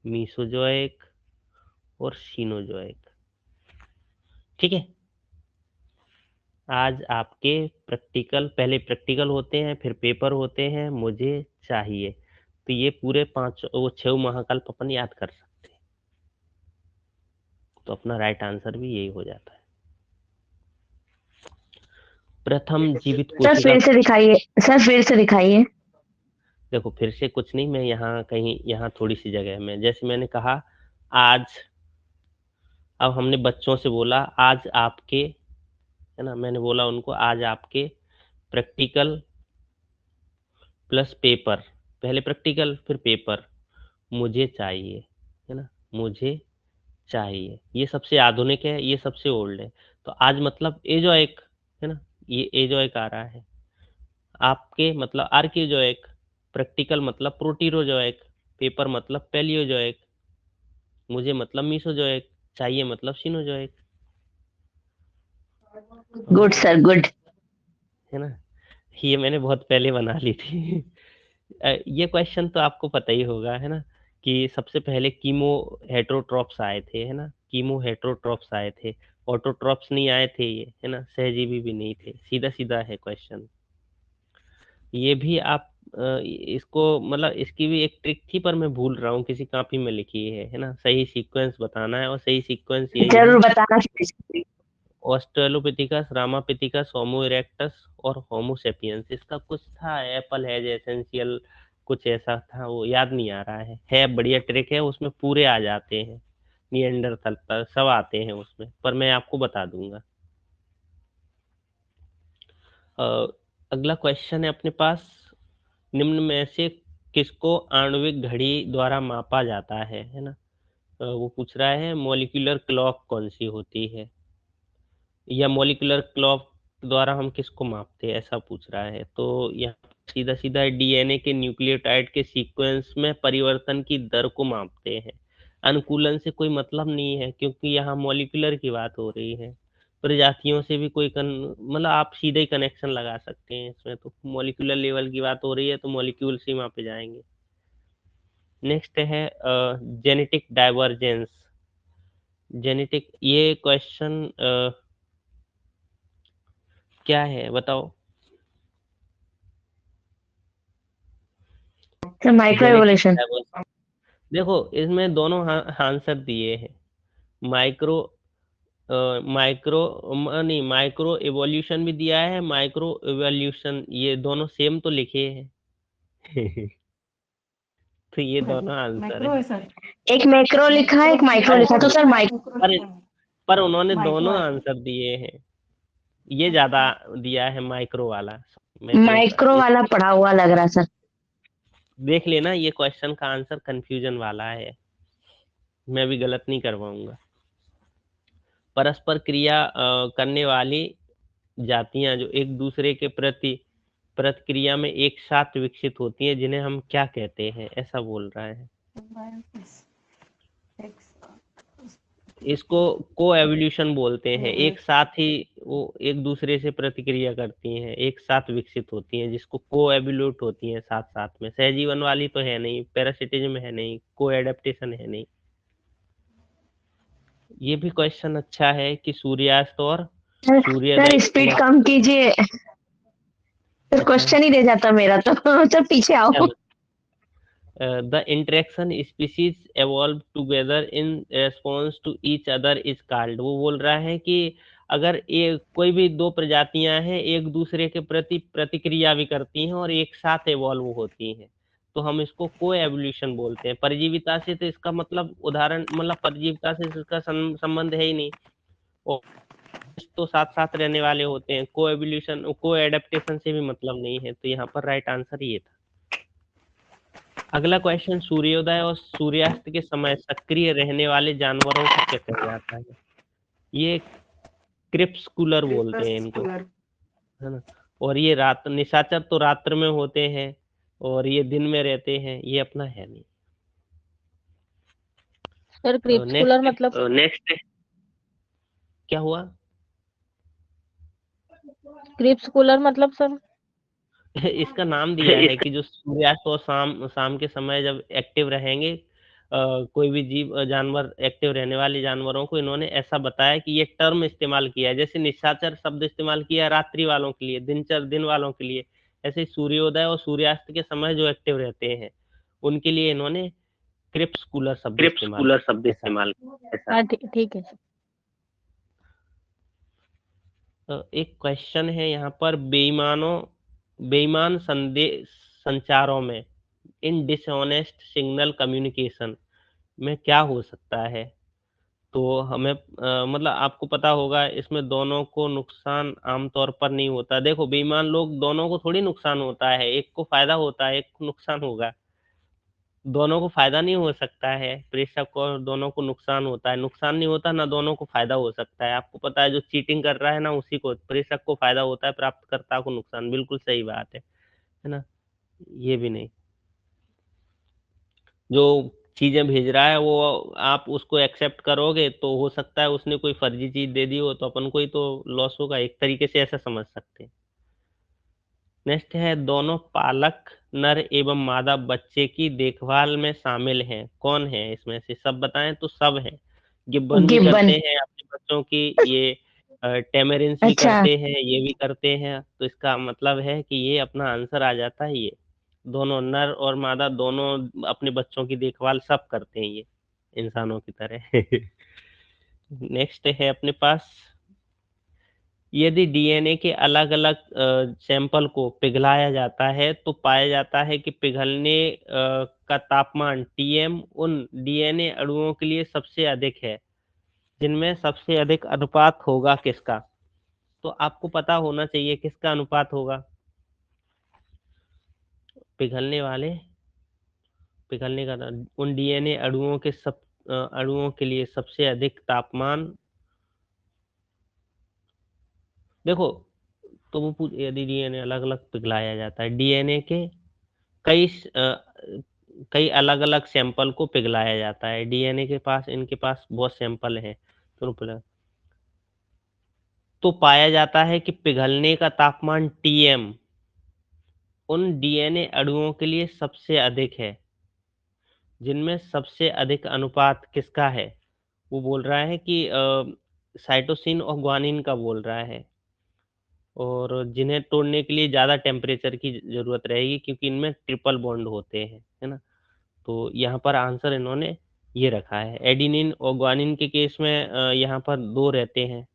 मीसोजोइक और सीनोजोइक। ठीक है। आज आपके प्रैक्टिकल, पहले प्रैक्टिकल होते हैं फिर पेपर होते हैं, मुझे चाहिए। तो ये पूरे 6 महाकल्प अपन याद कर सकते हैं। तो अपना राइट आंसर भी यही हो जाता है। प्रथम जीवित
सर
कोशिका।
फिर से दिखाइए, सर फिर से दिखाइए।
देखो फिर से कुछ नहीं, मैं यहाँ कहीं, यहाँ थोड़ी सी जगह में, जैसे मैंने कहा आज, अब हमने बच्चों से बोला आज आपके, है ना, मैंने बोला उनको आज आपके प्रैक्टिकल प्लस पेपर, पहले प्रैक्टिकल फिर पेपर मुझे चाहिए, है ना, मुझे चाहिए। ये सबसे आधुनिक है, ये सबसे ओल्ड है। तो आज मतलब एजोइक, है ना, ये एजोइक आ रहा है। आपके मतलब आर्कियोजोइक, प्रैक्टिकल मतलब प्रोटीरोजोइक, पेपर मतलब पैलियोजोइक, मुझे मतलब मीसोजोइक, चाहिए मतलब सीनोजोइक।
Good sir, good.
है ना, ये मैंने बहुत पहले बना ली थी। ये क्वेश्चन तो आपको पता ही होगा, है ना, कि सबसे पहले कीमो हेट्रोट्रॉप्स आए थे, है ना, कीमो हेट्रोट्रॉप्स आए थे, ऑटोट्रॉप्स नहीं आए थे ये, है ना, सहजीवी भी नहीं थे। सीधा सीधा है क्वेश्चन। ये भी आप इसको मतलब इसकी भी एक ट्रिक थी, पर मैं भूल रहा हूँ, किसी कॉपी में लिखी है ना। सही सीक्वेंस बताना है और सही सीक्वेंस यही है,
जरूर बताना चाहिए।
ऑस्ट्रेलोपिथिकस, रामापिथिकस, होमो इरेक्टस और होमो सेपियंस। इसका कुछ था, एप्पल हैज एसेंशियल, कुछ ऐसा था, वो याद नहीं आ रहा है बढ़िया ट्रिक है, उसमें पूरे आ जाते हैं, निएंडरथल पर सब आते हैं उसमें, पर मैं आपको बता दूंगा। अगला क्वेश्चन है अपने पास, निम्न में से किसको आणविक घड़ी द्वारा मापा जाता है ना। वो पूछ रहा है मॉलिक्यूलर क्लॉक कौन सी होती है, या मॉलिक्यूलर क्लॉक द्वारा हम किसको मापते हैं, ऐसा पूछ रहा है। तो यहाँ सीधा सीधा डीएनए के न्यूक्लियोटाइड के सीक्वेंस में परिवर्तन की दर को मापते हैं। अनुकूलन से कोई मतलब नहीं है, क्योंकि यहाँ मॉलिक्यूलर की बात हो रही है। प्रजातियों से भी कोई मतलब आप सीधे ही कनेक्शन लगा सकते हैं इसमें। तो मॉलिक्यूलर लेवल की बात हो रही है तो मॉलिक्यूल से मापे जाएंगे। नेक्स्ट है जेनेटिक डाइवर्जेंस। जेनेटिक, ये क्वेश्चन क्या है बताओ।
Sir micro
genetic
evolution.
Diverse, देखो इसमें दोनों आंसर दिए हैं। माइक्रो माइक्रो नहीं, माइक्रो इवोल्यूशन भी दिया है, माइक्रो इवोल्यूशन, ये दोनों सेम तो लिखे हैं। तो ये दोनों आंसर
माइक्रो
है।
है सर।
एक मैक्रो लिखा है, एक माइक्रो लिखा, तो सर माइक्रो।
पर पर उन्होंने
माइक्रो
दोनों
है।
आंसर दिए हैं, ये ज्यादा दिया है माइक्रो वाला। मैक्रो का
माइक्रो वाला पढ़ा हुआ लग रहा सर।
देख लेना, ये क्वेश्चन का आंसर कंफ्यूजन वाला है, मैं भी गलत नहीं करवाऊंगा। परस्पर क्रिया करने वाली जातियां जो एक दूसरे के प्रति प्रतिक्रिया में एक साथ विकसित होती हैं, जिन्हें हम क्या कहते हैं, ऐसा बोल रहा है। इसको को एवोल्यूशन बोलते हैं। एक साथ ही वो एक दूसरे से प्रतिक्रिया करती हैं, एक साथ विकसित होती हैं, जिसको को एवोल्यूट होती हैं साथ साथ में। सहजीवन वाली तो है नहीं, पैरासिटिज्म है नहीं, को एडेप्टेशन है नहीं। ये भी क्वेश्चन अच्छा है कि सूर्यास्त और
सर
सूर्योदय
स्पीड कम कीजिए। सर क्वेश्चन ही दे जाता मेरा तो सर पीछे आओ।
The interaction species evolve together in response to each other is called. वो बोल रहा है कि अगर ये कोई भी दो प्रजातियां हैं एक दूसरे के प्रति प्रतिक्रिया भी करती हैं और एक साथ एवॉल्व होती हैं तो हम इसको को एवोल्यूशन बोलते हैं। परजीविता से तो इसका मतलब उदाहरण मतलब परजीविता से इसका संबंध है ही नहीं, और तो साथ साथ रहने वाले होते हैं। को एवोल्यूशन को एडेप्टेशन से भी मतलब नहीं है, तो यहाँ पर राइट आंसर ये था। अगला क्वेश्चन, सूर्योदय और सूर्यास्त के समय सक्रिय रहने वाले जानवरों को क्या कहा जाता है? ये क्रिप्सकुलर बोलते हैं इनको, है ना। और ये रात निशाचर तो रात्र में होते हैं और ये दिन में रहते हैं, ये अपना है नहीं।
सर क्रिप्सकुलर मतलब
नेक्स्ट क्या हुआ?
क्रिप्सकुलर मतलब सर
इसका नाम दिया है कि जो सूर्यास्त और शाम शाम के समय जब एक्टिव रहेंगे कोई भी जीव जानवर एक्टिव रहने वाले जानवरों को इन्होंने ऐसा बताया कि ये टर्म इस्तेमाल किया है। जैसे निशाचर शब्द इस्तेमाल किया है रात्रि वालों के लिए, दिन वालों के लिए, ऐसे ही सूर्योदय और सूर्यास्त के समय जो एक्टिव रहते हैं उनके लिए इन्होंने क्रिप्सकुलर शब्द इस्तेमाल ऐसा।
हाँ ठीक है सर।
एक क्वेश्चन है यहाँ पर, बेईमान संदेश संचारों में इन डिसऑनेस्ट सिग्नल कम्युनिकेशन में क्या हो सकता है? तो हमें मतलब आपको पता होगा इसमें दोनों को नुकसान आमतौर पर नहीं होता। देखो बेईमान लोग दोनों को थोड़ी नुकसान होता है, एक को फायदा होता है एक को नुकसान होगा। दोनों को फायदा नहीं हो सकता है, प्रेषक को और दोनों को नुकसान होता है। नुकसान नहीं होता ना दोनों को फायदा हो सकता है। आपको पता है जो चीटिंग कर रहा है ना उसी को, प्रेषक को फायदा होता है, प्राप्तकर्ता को नुकसान। बिल्कुल सही बात है ना। ये भी नहीं, जो चीजें भेज रहा है वो आप उसको एक्सेप्ट करोगे तो हो सकता है उसने कोई फर्जी चीज दे दी हो तो अपन को ही तो लॉस होगा, एक तरीके से ऐसा समझ सकते हैं। नेक्स्ट है, दोनों पालक नर एवं मादा बच्चे की देखभाल में शामिल हैं, कौन है इसमें से? सब बताएं तो सब हैं। गिब्बन भी
गिब्बन।
करते हैं अपने बच्चों की, ये टेमेरिंस भी
अच्छा
करते हैं, ये भी करते हैं। तो इसका मतलब है कि ये अपना आंसर आ जाता है। ये दोनों नर और मादा दोनों अपने बच्चों की देखभाल सब करते हैं, ये इंसानों की तरह। नेक्स्ट है अपने पास, यदि डीएनए के अलग-अलग सैंपल को पिघलाया जाता है तो पाया जाता है कि पिघलने का तापमान टीएम उन डीएनए अणुओं के लिए सबसे अधिक है जिनमें सबसे अधिक अनुपात होगा किसका? तो आपको पता होना चाहिए किसका अनुपात होगा। पिघलने का उन डीएनए अणुओं के अणुओं के लिए सबसे अधिक तापमान। देखो तो वो यदि डीएनए अलग-अलग पिघलाया जाता है, डीएनए के कई कई अलग-अलग सैंपल को पिघलाया जाता है। डीएनए के पास इनके पास बहुत सैंपल हैं तो पाया जाता है कि पिघलने का तापमान टीएम उन डीएनए अणुओं के लिए सबसे अधिक है जिनमें सबसे अधिक अनुपात किसका है? वो बोल रहा है कि साइटोसिन और ग्वानिन का बोल रहा है, और जिन्हें तोड़ने के लिए ज़्यादा टेम्परेचर की ज़रूरत रहेगी क्योंकि इनमें ट्रिपल बॉन्ड होते हैं, है ना? तो यहाँ पर आंसर इन्होंने ये रखा है। एडेनिन और ग्वानिन के केस में यहाँ पर 2 रहते हैं।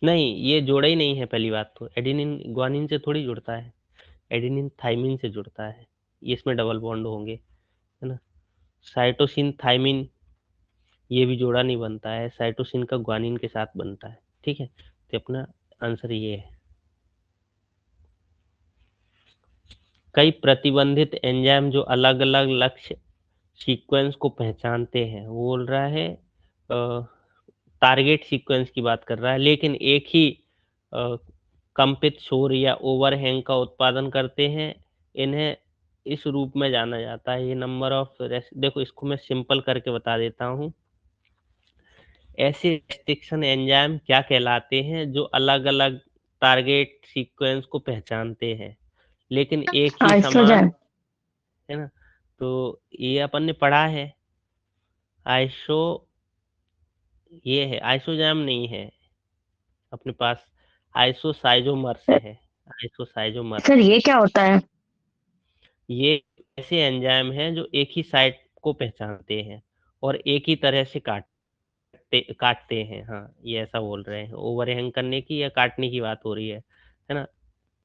नहीं, ये जोड़ा ही नहीं है पहली बात तो। एडेनिन ग्वानिन से थोड़ी जुड़ता है, एडेनिन थाइमिन से जुड़ता है। इसमें डबल बॉन्ड होंगे, है ना? साइटोसिन थाइमिन ये भी जोड़ा नहीं बनता है, साइटोसिन का ग्वानिन के साथ बनता है। ठीक है, तो अपना आंसर ये है। कई प्रतिबंधित एंजाइम जो अलग-अलग लक्ष्य सीक्वेंस को पहचानते हैं, वो बोल रहा है टारगेट सीक्वेंस की बात कर रहा है, लेकिन एक ही कंपित शोर या ओवरहैंग का उत्पादन करते हैं। इन्हें इस रूप में जाना जाता है। ये नंबर ऑफ देखो इसको मैं सिंपल करके बता देता हूँ। ऐसे रेस्ट्रिक्शन एंजाइम क्या कहलाते हैं जो अलग-अलग टारगेट सीक्वेंस को पहचानते हैं लेकिन एक ही समान,
आइसोजन।
है ना? तो ये अपन ने पढ़ा है। आइसो ये है, आइसोजाम नहीं है। अपने पास आइसोसाइजोमर्स है। आइसोसाइजोमर्स
सर ये क्या होता है?
ये ऐसे एंजाइम हैं जो एक ही साइट को पहचानते हैं और एक ही तरह से काटते हैं। हाँ, ये ऐसा बोल रहे हैं, ओवरहैंग करने की या काटने की बात हो रही है ना?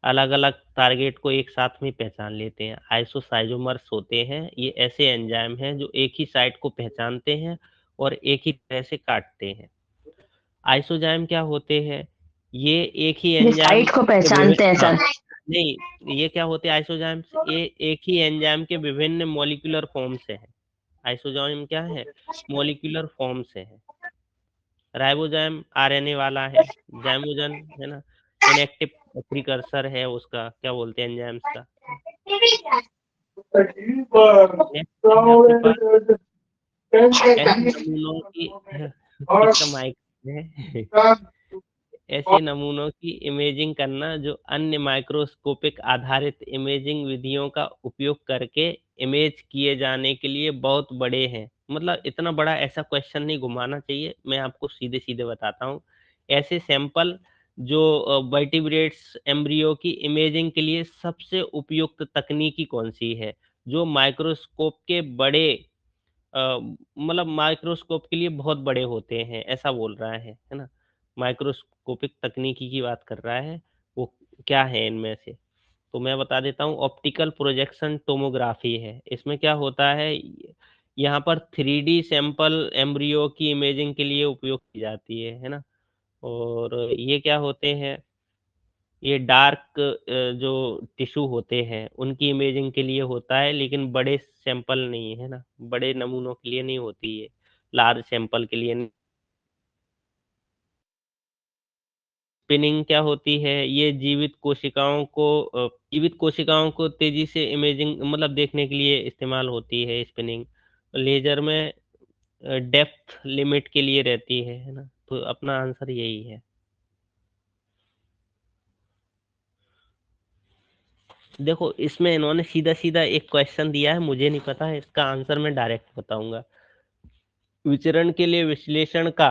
अलग-अलग टारगेट को एक साथ में पहचान लेते हैं। आइसोसाइजोमर्स होते हैं, ये ऐसे एंजाइम हैं जो एक ही साइट को पहचानते हैं और एक ही तरह से काटते हैं। आइसोजाइम क्या होते हैं? ये एक ही
ये
एंजाइम
साइट को
के
पहचानते हैं
विभिन्न, हाँ,
सर।
नहीं, ये क्या होते हैं आइसोजाइम्स, ये एक ही एंजाइम के विभिन्न मॉलिक्यूलर फॉर्म से हैं। आइसोजाइम क्या है? मॉलिक्यूलर फॉर्म से है। राइबोजाइम आरएनए वाला है, जाइमोजन है ना, इनएक्टिव प्रिकर्सर है उसका, क्या बोलते हैं एंजाइम्स का। नेक्स्ट है अपने पास ऐसे नमूनों की किसका माइक है ऐसे नमूनों की इमेजिंग करना जो अन्य माइक्रोस्कोपिक आधारित इमेजिंग विधियों का उपयोग करके इमेज किए जाने के लिए बहुत बड़े हैं। मतलब इतना बड़ा ऐसा क्वेश्चन नहीं घुमाना चाहिए, मैं आपको सीधे-सीधे बताता हूँ। ऐसे सैंपल जो वर्टिब्रेट्स एम्ब्रियो की इमेजिंग के लिए सबसे उपयुक्त तकनीकी कौन-सी है? जो माइक्रोस्कोप के बड़े मतलब माइक्रोस्कोप के लिए बहुत बड़े होते हैं, ऐसा बोल रहा है ना? माइक्रोस्कोपिक तकनीकी की बात कर रहा है, वो क्या है इनमें से? तो मैं बता देता हूँ, ऑप्टिकल प्रोजेक्शन टोमोग्राफी है। इसमें क्या होता है, यहाँ पर 3D सैंपल एम्ब्रियो की इमेजिंग के लिए उपयोग की जाती है ना? और ये क्या होते हैं, ये डार्क जो टिश्यू होते हैं, उनकी इमेजिंग के लिए होता है, लेकिन बड़े सैंपल नहीं, है ना? बड़े नमूनों के लिए नहीं होती है, लार्ज सैंपल के लिए नहीं। स्पिनिंग क्या होती है, ये जीवित कोशिकाओं को तेज़ी से इमेजिंग मतलब देखने के लिए इस्तेमाल होती है स्पिनिंग। लेज़र में डेप्थ लिमिट के लिए रहती है ना? तो अपना आंसर यही है। देखो, इसमें इन्होंने सीधा-सीधा एक क्वेश्चन दिया है, मुझे नहीं पता है, इसका आंसर मैं डायरेक्ट बताऊँगा। विचरण के लिए विश्लेषण का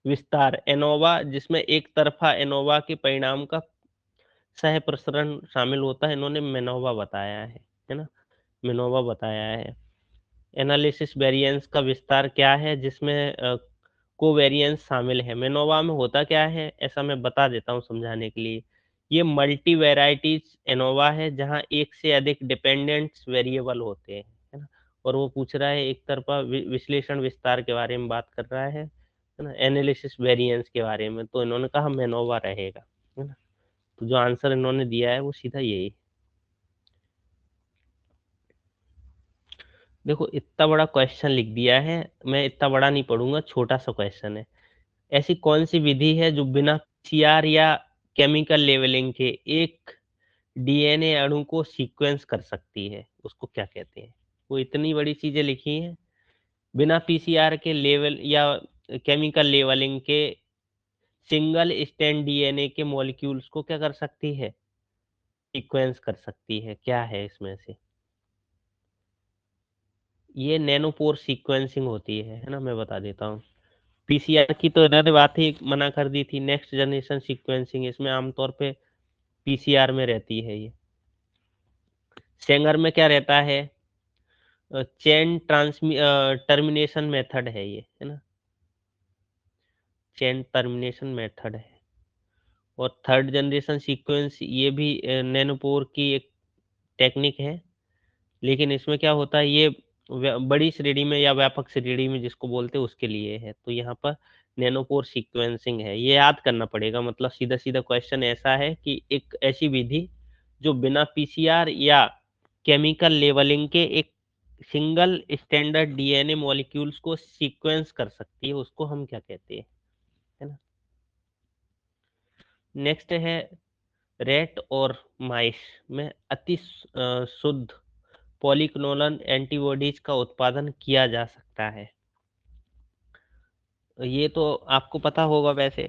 विस्तार एनोवा, जिसमें एक तरफ़ा एनोवा के परिणाम का सह-प्रसरण शामिल होता है, इन्होंने मेनोवा बताया है ना? मेनोवा बताया है। एनालिसिस वेरिएंस का विस्तार क्या है, जिसमें कोवेरिएंस शामिल है। मेनोवा में होता क्या है, ऐसा मैं बता देता हूँ समझाने के लिए। ये मल्टी वैराइटीज़ एनोवा है, जहाँ एक से अधिक डिपेंडेंट्स वेरिएबल होते हैं, है ना? और वो पूछ रहा है एक तरफ़ा विश्लेषण विस्तार के बारे में बात कर रहा है ना? एनालिसिस वेरिएंस के बारे में, तो इन्होंने कहा मेनोवा रहेगा, है ना? तो जो आंसर इन्होंने दिया है वो सीधा यही। देखो, इतना बड़ा क्वेश्चन लिख दिया है, मैं इतना बड़ा नहीं पढ़ूँगा, छोटा-सा क्वेश्चन है। ऐसी कौन-सी विधि है जो बिना पीसीआर या केमिकल लेवलिंग के एक डीएनए अणु को सीक्वेंस कर सकती है? उसको क्या कहते हैं? वो इतनी बड़ी चीज़ें लिखी हैं, बिना पीसीआर के लेवल या केमिकल लेवलिंग के सिंगल स्ट्रैंड डीएनए के मॉलिक्यूल्स को क्या कर सकती है? सीक्वेंस कर सकती है। क्या है इसमें से? ये नैनोपोर सीक्वेंसिंग होती है ना? मैं बता देता हूँ। पीसीआर की तो इन्होंने बात ही मना कर दी थी, नेक्स्ट जनरेशन सीक्वेंसिंग इसमें आमतौर पे पीसीआर में रहती है ये। सेंगर में क्या रहता है, टर्मिनेशन मेथड है ये, है ना? चेन टर्मिनेशन मेथड है। और थर्ड जनरेशन सीक्वेंस ये भी नैनोपोर की एक टेक्निक है, लेकिन इसमें क्या होता है, ये बड़ी श्रेणी में या व्यापक श्रेणी में जिसको बोलते हैं उसके लिए है। तो यहाँ पर नैनोपोर सीक्वेंसिंग है, ये याद करना पड़ेगा। मतलब सीधा-सीधा क्वेश्चन ऐसा है कि एक ऐसी विधि जो बिना पीसीआर या केमिकल लेवलिंग के एक सिंगल स्टैंडर्ड डीएनए मॉलिक्यूल्स को सीक्वेंस कर सकती है, उसको हम क्या कहते हैं, है ना? नेक्स्ट है, रैट और माइस में शुद्ध पॉलीक्लोनल एंटीबॉडीज का उत्पादन किया जा सकता है। ये तो आपको पता होगा वैसे।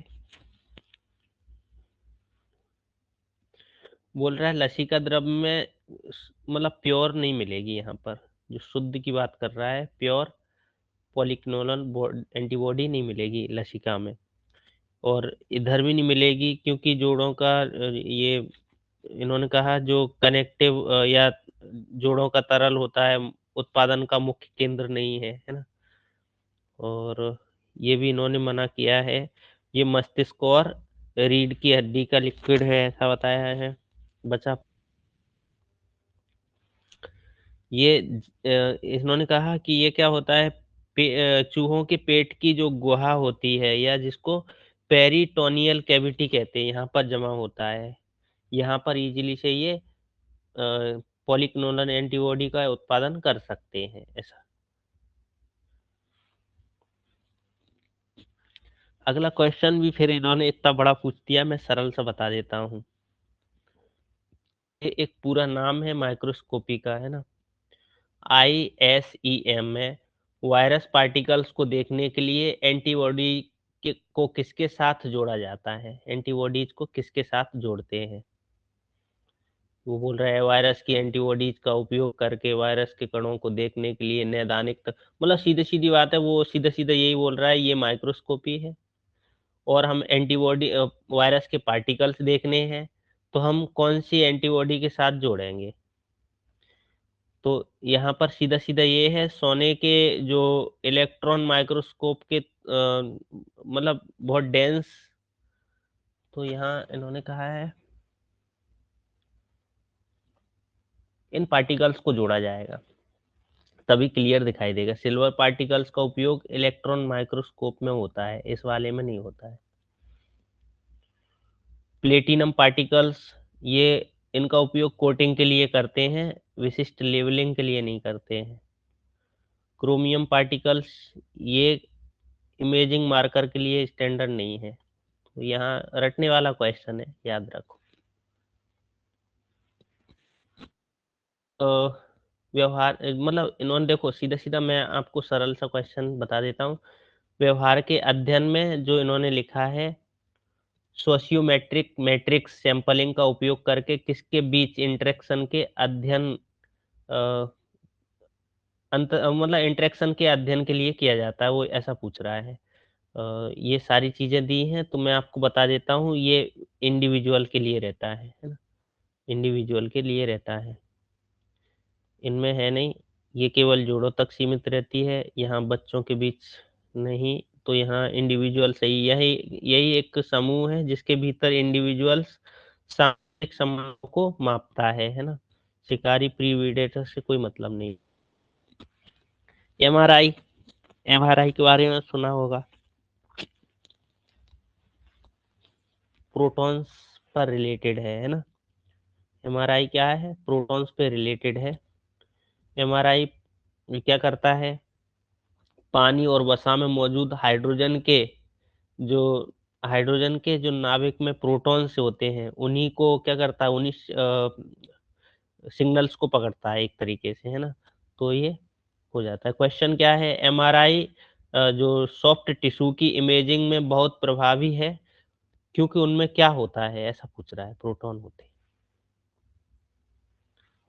बोल रहा है लसिका द्रव्य में मतलब प्योर नहीं मिलेगी यहाँ पर, जो शुद्ध की बात कर रहा है, प्योर पॉलीक्लोनल एंटीबॉडी नहीं मिलेगी लसिका में। और इधर भी नहीं मिलेगी क्योंकि जोड़ों का ये इन्होंने कहा जो कनेक्टिव या जोड़ों का तरल होता है उत्पादन का मुख्य केंद्र नहीं है, है ना? और ये भी इन्होंने मना किया है। ये मस्तिष्क और रीढ़ की हड्डी का लिक्विड है, ऐसा बताया है। बचा ये इन्होंने कहा कि ये क्या होता है, चूहों के पेट की जो गुहा होती है या जिसको पेरिटोनियल कैविटी कहते हैं, यहाँ पर जमा होता है। यहाँ पर इजीली से ये पॉलीक्लोनल एंटीबॉडी का उत्पादन कर सकते हैं, ऐसा। अगला क्वेश्चन भी फिर इन्होंने इतना बड़ा पूछ दिया, मैं सरल सा बता देता हूँ। ये एक पूरा नाम है माइक्रोस्कोपी का, है ना? ISEM है। वायरस पार्टिकल्स को देखने के लिए एंटीबॉडी को किसके साथ जोड़ा जाता है? एंटीबॉडीज को किसके साथ जोड़ते हैं? वो बोल रहा है वायरस की एंटीबॉडीज का उपयोग करके वायरस के कणों को देखने के लिए नैदानिक मतलब सीधी सीधी बात है, वो सीधा सीधा यही बोल रहा है, ये माइक्रोस्कोपी है। और हम एंटीबॉडी वायरस के पार्टिकल्स देखने हैं, तो हम कौन सी एंटीबॉडी के साथ जोड़ेंगे? तो यहाँ पर सीधा सीधा ये है, सोने के जो इलेक्ट्रॉन माइक्रोस्कोप के मतलब बहुत डेंस, तो यहाँ इन्होंने कहा है इन पार्टिकल्स को जोड़ा जाएगा, तभी क्लियर दिखाई देगा। सिल्वर पार्टिकल्स का उपयोग इलेक्ट्रॉन माइक्रोस्कोप में होता है, इस वाले में नहीं होता है। प्लेटिनम पार्टिकल्स, ये इनका उपयोग कोटिंग के लिए करते हैं, विशिष्ट लेवलिंग के लिए नहीं करते हैं। क्रोमियम पार्टिकल्स, ये इमेजिंग मार्कर के लिए स्टैंडर्ड नहीं है। तो यहाँ रटने वाला क्वेश्चन है, याद रखो। व्यवहार मतलब इन्होंने देखो सीधा सीधा मैं आपको सरल सा क्वेश्चन बता देता हूँ। व्यवहार के अध्ययन में जो इन्होंने लिखा है, सोशियोमेट्रिक मैट्रिक्स सैंपलिंग का उपयोग करके किसके बीच इंटरेक्शन के अध्ययन मतलब इंटरेक्शन के अध्ययन के लिए किया जाता है, वो ऐसा पूछ रहा है। ये सारी चीजें दी हैं तो मैं आपको बता देता हूँ, ये इंडिविजुअल के लिए रहता है ना? इंडिविजुअल के लिए रहता है, इनमें है नहीं। ये केवल जोड़ों तक सीमित रहती है, यहाँ बच्चों के बीच नहीं। तो यहाँ इंडिविजुअल सही, यही यही एक समूह है जिसके भीतर इंडिविजुअल्स सामाजिक संबंधों को मापता है ना? शिकारी प्रीडेटर से कोई मतलब नहीं। एमआरआई, एमआरआई के बारे में सुना होगा, प्रोटॉन्स पर रिलेटेड है ना? एमआरआई क्या है? प्रोटॉन्स पे रिलेटेड है। एमआरआई क्या करता है, पानी और वसा में मौजूद हाइड्रोजन के जो नाभिक में प्रोटॉन्स होते हैं, उन्हीं को क्या करता है, उन्हीं सिग्नल्स को पकड़ता है एक तरीके से, है ना? तो ये हो जाता है। क्वेश्चन क्या है, एमआरआई जो सॉफ्ट टिश्यू की इमेजिंग में बहुत प्रभावी है क्योंकि उनमें क्या होता है, ऐसा पूछ रहा है, प्रोटॉन होते हैं।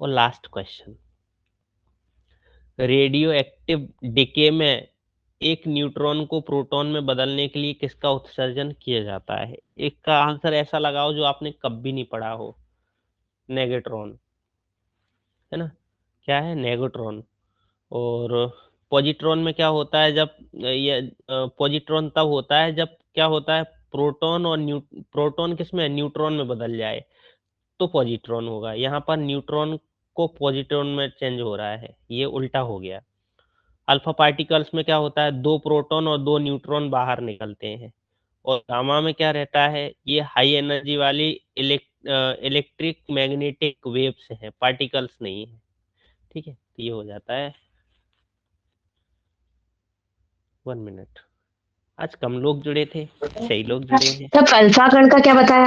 और last question, radio active decay में एक न्यूट्रॉन को प्रोटॉन में बदलने के लिए किसका उत्सर्जन किया जाता है? एक का आंसर ऐसा लगाओ जो आपने कभी नहीं पढ़ा हो, नेगेट्रॉन, है ना? क्या है? नेगेट्रॉन। और पॉजिट्रॉन में क्या होता है, जब ये पॉजिट्रॉन तब होता है जब क्या होता है, प्रोटॉन और प्रोटॉन किसमें, न्यूट्रॉन में बदल जाए, तो पॉजिट्रॉन होगा। यहाँ पर न्यूट्रॉन को पॉजिट्रॉन में चेंज हो रहा है, ये उल्टा हो गया। अल्फा पार्टिकल्स में क्या होता है, 2 प्रोटॉन और 2 न्यूट्रॉन बाहर निकलते हैं। और गामा में क्या रहता है, ये हाई एनर्जी वाली इलेक्ट्रिक मैग्नेटिक वेव्स हैं, पार्टिकल्स नहीं है। ठीक है, तो ये हो जाता है। 1 मिनट। आज कम लोग जुड़े थे, 6 लोग जुड़े हैं।
तब अल्फा कण का क्या बताया